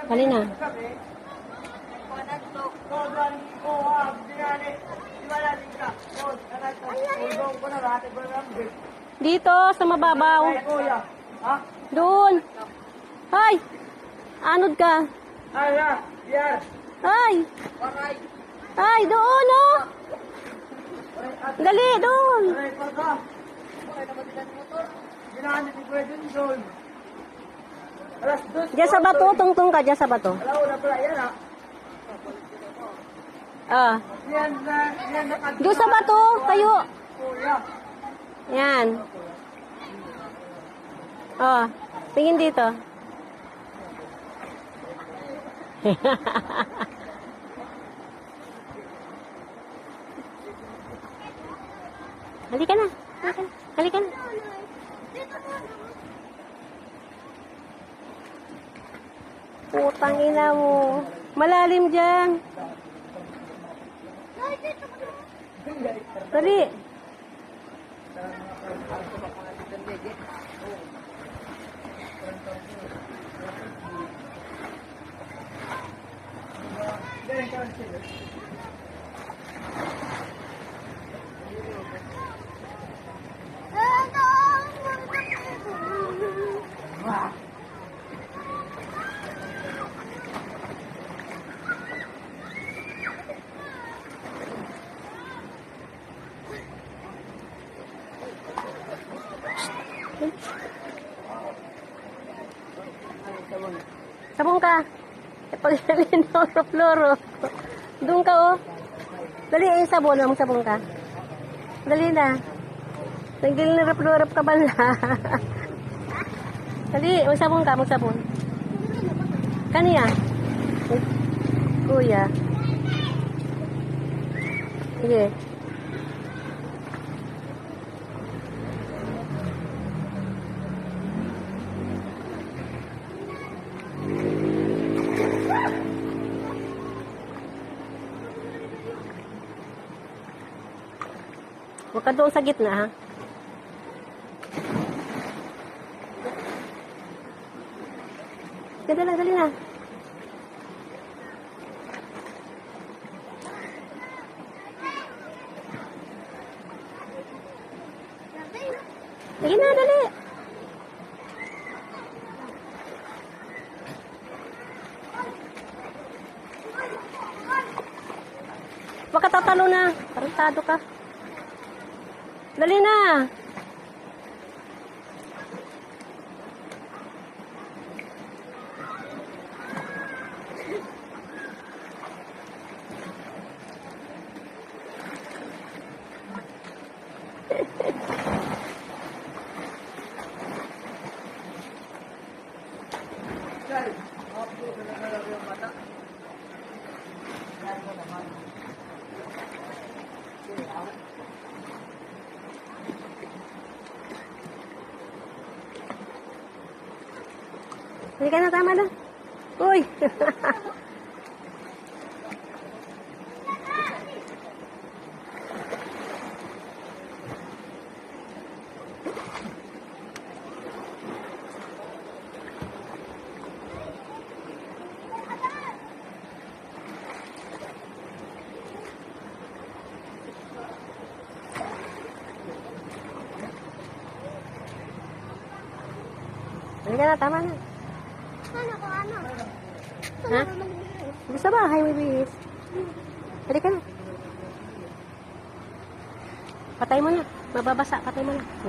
Dali na. Dito, sa mababaw. Doon. Hay! Anod ka. Hay! Hay, doon, oh! Dali, doon. Diyan sa bato, tungtong ka diyan sa bato. Ah. Doon sa bato, tayo. Yan. Oh, tingin dito. Halika na. Halika na. Putang ina mo. Malalim dyan. Dali. Sabong ka. Pagdalhin ng floro. Doon ka, oh. Dali, ay sabon. Sabong ka. Dali na. Nagdil na rap-lorap ka ba na? Dali, magsabon ka, magsabon. Kaniya? Kuya. Sige. Huwag ka doon sa gitna, ha? Dali na, dali na. Dali na, dali. Huwag ka tatalo na. Tarantado ka. Dali na. Hindi ka na, tama na. Uy! Hindi ka na, tama na. Ano? Ha? Gusto ba? Highway bihis. Halika na. Patay mo na. Mababasa. Patay mo na.